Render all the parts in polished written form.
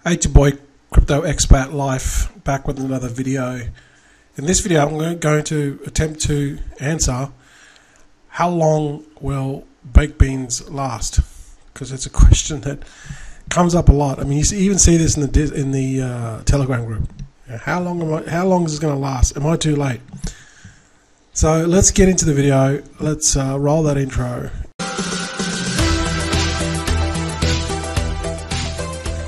Hey, it's your boy Crypto Expat Life, back with another video. In this video I'm going to attempt to answer how long will baked beans last, because it's a question that comes up a lot. I mean, you even see this in the Telegram group. How long is it going to last? Am I too late? So let's get into the video. Let's roll that intro.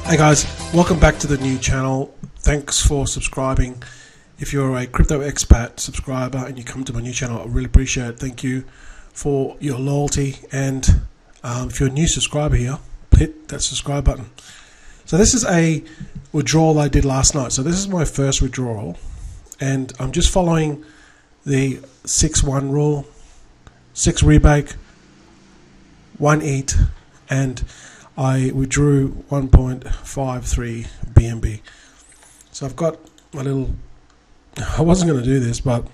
Hey guys, welcome back to the new channel. Thanks for subscribing. If you're a Crypto Expat subscriber and you come to my new channel, I really appreciate it. Thank you for your loyalty. And if you're a new subscriber here, hit that subscribe button. So this is a withdrawal I did last night. So this is my first withdrawal, and I'm just following the 6-1 rule: 6 rebake, 1 eat, and I withdrew 1.53 BNB. So I've got my little, I wasn't going to do this, but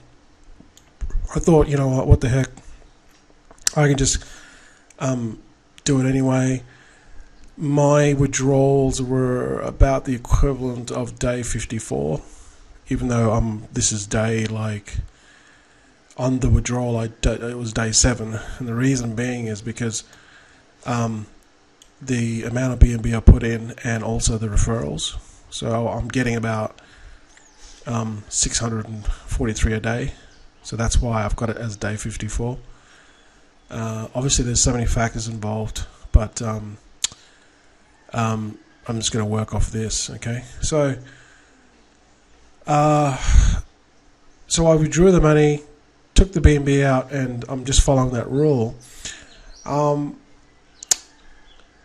I thought, you know what the heck, I can just do it anyway. My withdrawals were about the equivalent of day 54, even though this is day, like, on the withdrawal it was day 7, and the reason being is because the amount of BNB I put in and also the referrals. So I'm getting about 643 a day. So that's why I've got it as day 54. Obviously there's so many factors involved, but I'm just going to work off this. Okay, so I withdrew the money, took the BNB out, and I'm just following that rule.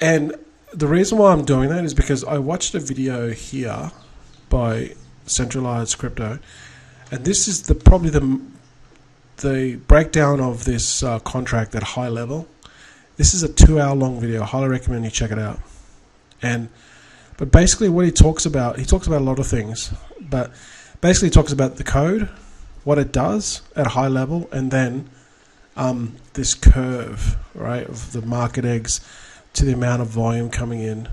And the reason why I'm doing that is because I watched a video here by Centralized Crypto, and this is probably the breakdown of this contract at high level. This is a 2-hour long video. I highly recommend you check it out. But basically what he talks about a lot of things, but basically he talks about the code, what it does at a high level, and then this curve, right, of the market eggs to the amount of volume coming in,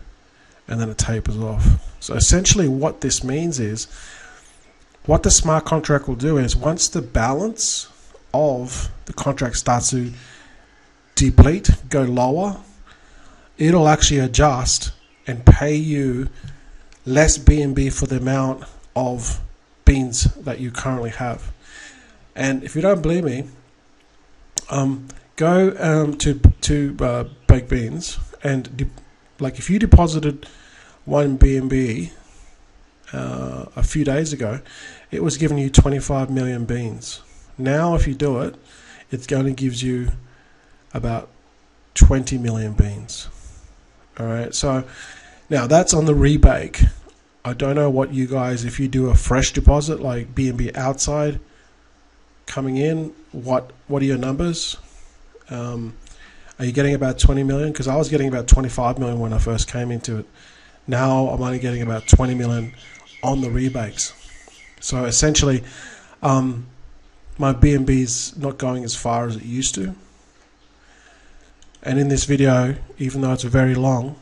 and then it tapers off. So essentially what this means is, what the smart contract will do is, once the balance of the contract starts to deplete, go lower, it'll actually adjust and pay you less BNB for the amount of beans that you currently have. And if you don't believe me, go to Baked Beans, and like if you deposited 1 BNB a few days ago, it was giving you 25 million beans. Now if you do it, it only gives you about 20 million beans. Alright, so now that's on the rebake. I don't know what you guys, if you do a fresh deposit like BNB outside coming in, what are your numbers? Are you getting about 20 million? Because I was getting about 25 million when I first came into it. Now I'm only getting about 20 million on the rebakes. So essentially, my BNB's not going as far as it used to. And in this video, even though it's very long,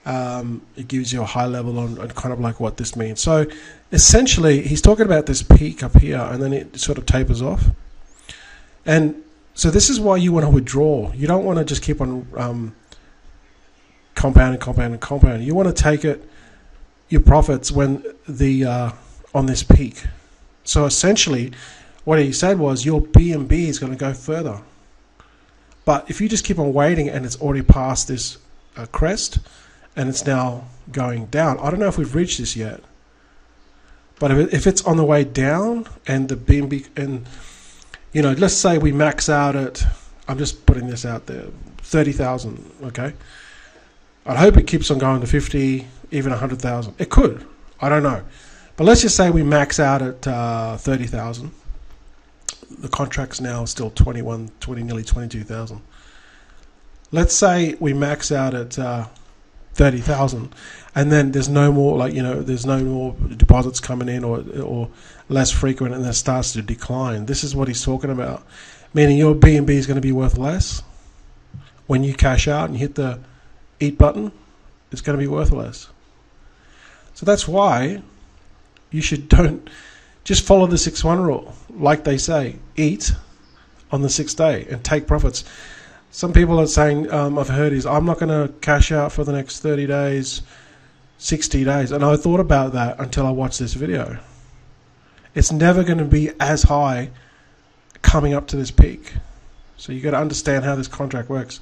it gives you a high level on kind of like what this means. So essentially, he's talking about this peak up here, and then it sort of tapers off. And so this is why you want to withdraw. You don't want to just keep on compounding. You want to take your profits when on this peak. So essentially, what he said was your BNB is going to go further. But if you just keep on waiting and it's already past this crest and it's now going down, I don't know if we've reached this yet. But if it's on the way down and the BNB, and you know, let's say we max out at, I'm just putting this out there, 30,000, okay? I hope it keeps on going to 50, even 100,000. It could, I don't know. But let's just say we max out at 30,000. The contract's now still 20, nearly 22,000. Let's say we max out at 30,000, and then there's no more, like, you know, there's no more deposits coming in, or less frequent, and it starts to decline. This is what he's talking about, meaning your BNB is going to be worth less when you cash out and hit the eat button. It's going to be worth less. So that's why you don't just follow the 6-1 rule. Like they say, eat on the 6th day and take profits. Some people are saying, I've heard is, I'm not going to cash out for the next 30 days, 60 days. And I thought about that until I watched this video. It's never going to be as high coming up to this peak. So you got to understand how this contract works.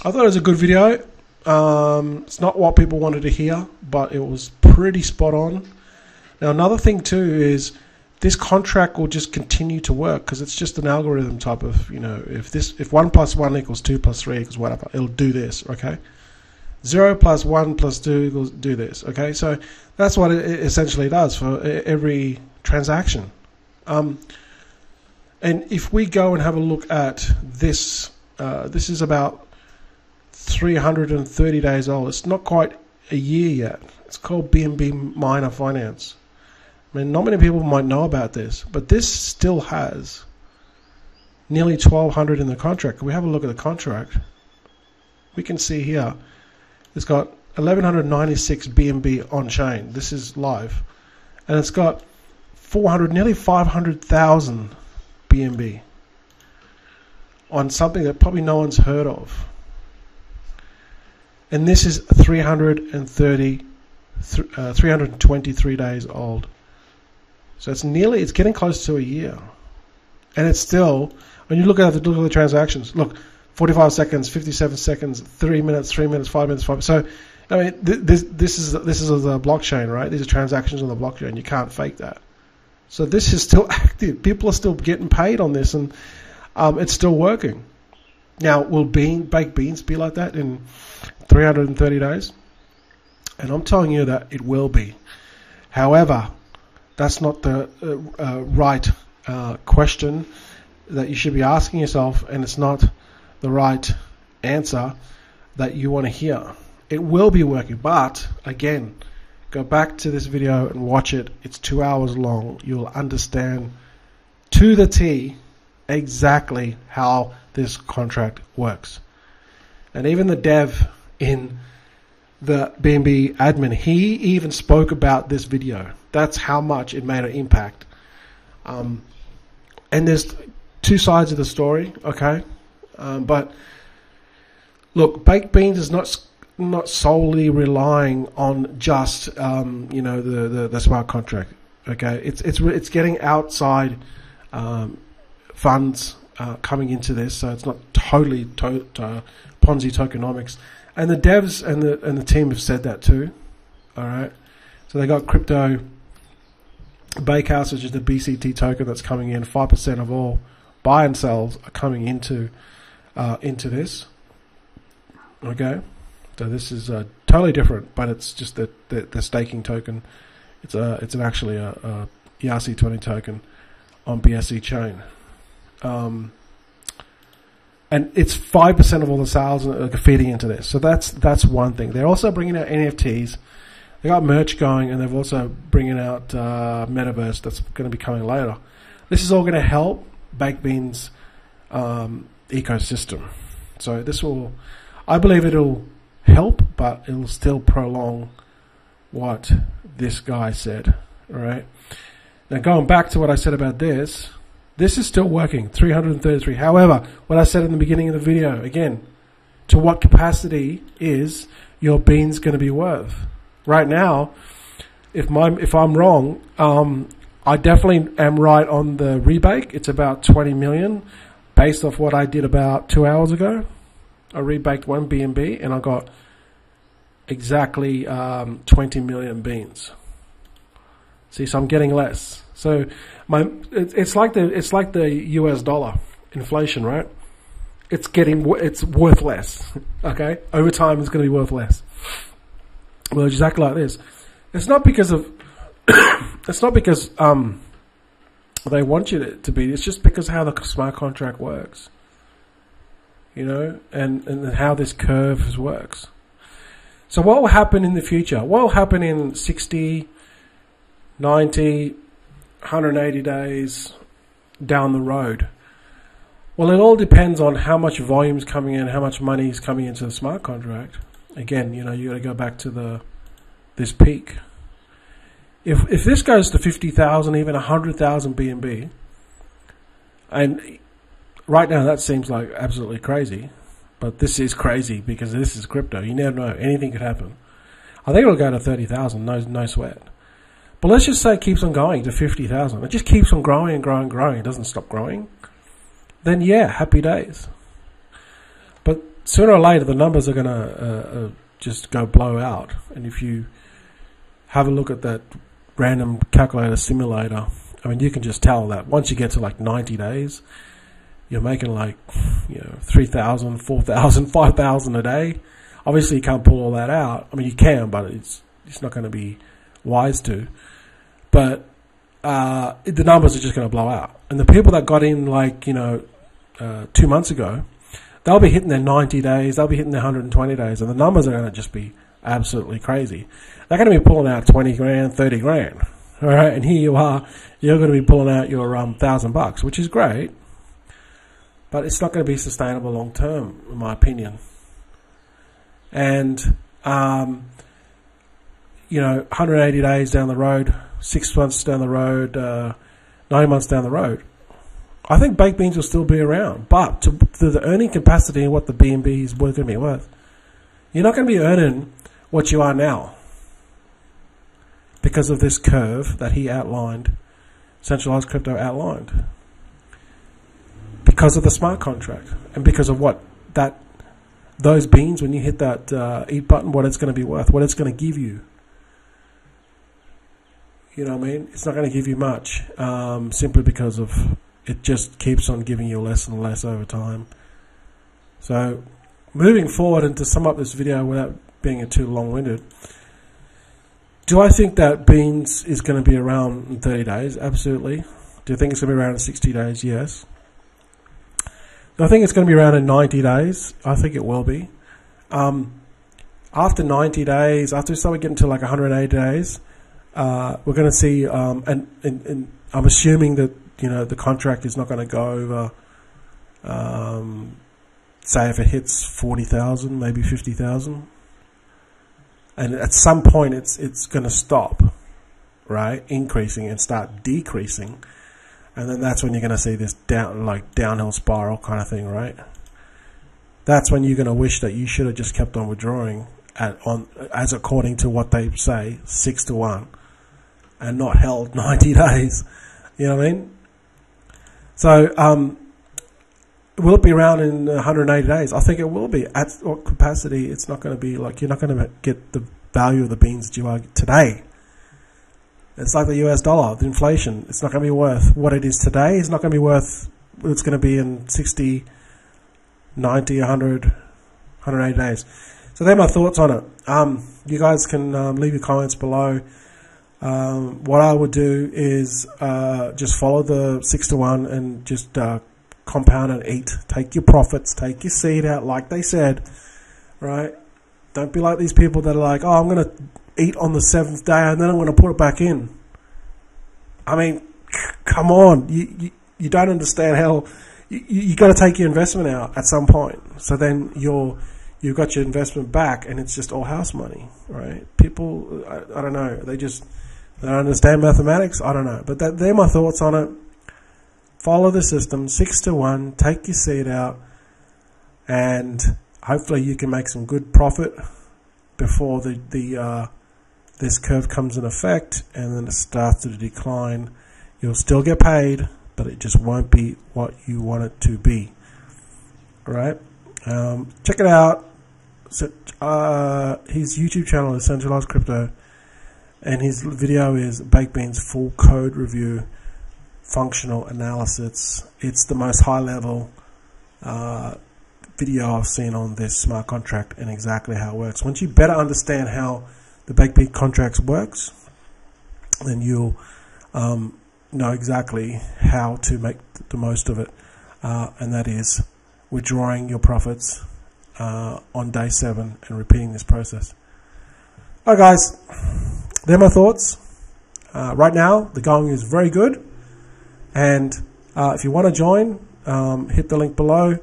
I thought it was a good video. It's not what people wanted to hear, but it was pretty spot on. Now another thing too is this contract will just continue to work because it's just an algorithm type of, if 1 + 1 = 2 + 3 = whatever, it'll do this, okay? 0 + 1 + 2 equals do this, okay? So that's what it essentially does for every transaction. And if we go and have a look at this, this is about 330 days old. It's not quite a year yet. It's called BNB Miner Finance. I mean, not many people might know about this, but this still has nearly 1,200 in the contract. If we have a look at the contract, we can see here it's got 1,196 BNB on chain. This is live, and it's got 400, nearly 500,000 BNB on something that probably no one's heard of. And this is 323 days old. So it's getting close to a year. And it's still, when you look at the transactions, look, 45 seconds, 57 seconds, 3 minutes, 5 minutes, 5 minutes. So, I mean, this is the blockchain, right? These are transactions on the blockchain. You can't fake that. So this is still active. People are still getting paid on this, and it's still working. Now, will baked beans be like that in 330 days? And I'm telling you that it will be. However, that's not the right question that you should be asking yourself, and it's not the right answer that you want to hear. It will be working, but again, go back to this video and watch it. It's 2 hours long. You'll understand to the T exactly how this contract works. And even the dev in the BNB admin, he even spoke about this video. That's how much it made an impact. And there's two sides of the story, okay? But look, baked beans is not solely relying on just the smart contract. Okay, it's getting outside funds coming into this, so it's not totally Ponzi tokenomics. And the devs and the team have said that too. All right, so they got crypto Bakehouse, which is the BCT token that's coming in. 5% of all buy and sells are coming into this. Okay, so this is totally different, but it's just the staking token. It's actually a ERC20 token on BSC chain. And it's 5% of all the sales are feeding into this. So that's one thing. They're also bringing out NFTs. They got merch going, and they've also bringing out Metaverse that's going to be coming later. This is all going to help Baked Beans ecosystem. So this will, I believe it'll help, but it'll still prolong what this guy said. All right. Now going back to what I said about this is still working, 333. However, what I said in the beginning of the video, again, to what capacity is your beans going to be worth? Right now, if I'm wrong, I definitely am right on the rebake. It's about 20 million based off what I did about 2 hours ago. I rebaked one BNB and I got exactly 20 million beans. See, so I'm getting less. So it's like the US dollar inflation, right? It's worth less. Okay, over time it's going to be worth less. Well, exactly like this. It's not because of they want you to be. It's just because how the smart contract works. You know, and how this curve works. So what will happen in the future? What will happen in 60, 90, 180 days down the road? Well, it all depends on how much volume is coming in, how much money is coming into the smart contract. Again, you know, you got to go back to the this peak. If this goes to 50,000, even 100,000 BNB, and right now that seems like absolutely crazy, but this is crazy because this is crypto. You never know. Anything could happen. I think it'll go to 30,000, no sweat. But let's just say it keeps on going to 50,000. It just keeps on growing and growing and growing. It doesn't stop growing. Then yeah, happy days. But sooner or later, the numbers are going to just go blow out. And if you have a look at that random calculator simulator, I mean, you can just tell that once you get to like 90 days, you're making like, 3,000, 4,000, 5,000 a day. Obviously, you can't pull all that out. I mean, you can, but it's not going to be wise to. But the numbers are just going to blow out. And the people that got in like, 2 months ago, they'll be hitting their 90 days, they'll be hitting their 120 days, and the numbers are going to just be absolutely crazy. They're going to be pulling out 20 grand, 30 grand. All right, and here you are, you're going to be pulling out your $1,000, which is great, but it's not going to be sustainable long term, in my opinion. And 180 days down the road, 6 months down the road, 9 months down the road, I think baked beans will still be around. But to the earning capacity and what the BNB is going to be worth, you're not going to be earning what you are now because of this curve that he outlined, Centralized Crypto outlined. Because of the smart contract and because of what those beans, when you hit that eat button, what it's going to be worth, what it's going to give you. You know what I mean? It's not going to give you much, simply because of it just keeps on giving you less and less over time. So, moving forward, and to sum up this video without being too long-winded, do I think that beans is going to be around in 30 days? Absolutely. Do you think it's going to be around in 60 days? Yes. Do I think it's going to be around in 90 days? I think it will be. After 90 days, after we start getting to like 180 days, we're going to see, and I'm assuming that, the contract is not going to go over, say if it hits 40,000, maybe 50,000. And at some point it's going to stop, right? Increasing and start decreasing. And then that's when you're going to see this downhill spiral kind of thing, right? That's when you're going to wish that you should have just kept on withdrawing as according to what they say, 6-1, and not held 90 days. You know what I mean? So, will it be around in 180 days? I think it will be. At what capacity, it's not going to be like, you're not going to get the value of the beans that you are today. It's like the US dollar, the inflation. It's not going to be worth what it is today. It's not going to be worth what it's going to be in 60, 90, 100, 180 days. So they're my thoughts on it. You guys can leave your comments below. What I would do is just follow the 6-1 and just compound and eat. Take your profits, take your seed out like they said, right? Don't be like these people that are like, oh, I'm going to eat on the 7th day and then I'm going to put it back in. I mean, come on. You don't understand how you got to take your investment out at some point. So then you've got your investment back and it's just all house money, right? People, I don't know. They don't understand mathematics. I don't know. But they're my thoughts on it. Follow the system, 6-1, take your seed out, and hopefully you can make some good profit before this curve comes in effect, and then it starts to decline. You'll still get paid, but it just won't be what you want it to be. All right? Check it out. So, his YouTube channel is Centralized Crypto, and his video is Baked Beans Full Code Review, Functional Analysis. It's the most high-level video I've seen on this smart contract and exactly how it works. Once you better understand how the Baked Bean contracts works, then you'll know exactly how to make the most of it, and that is withdrawing your profits on day 7 and repeating this process. Alright guys, they're my thoughts. Right now the going is very good, and if you want to join, hit the link below,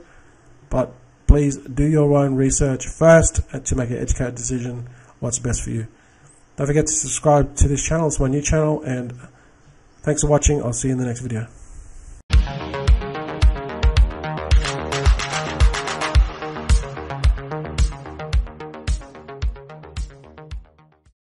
but please do your own research first to make an educated decision what's best for you. Don't forget to subscribe to this channel. It's my new channel, and thanks for watching. I'll see you in the next video.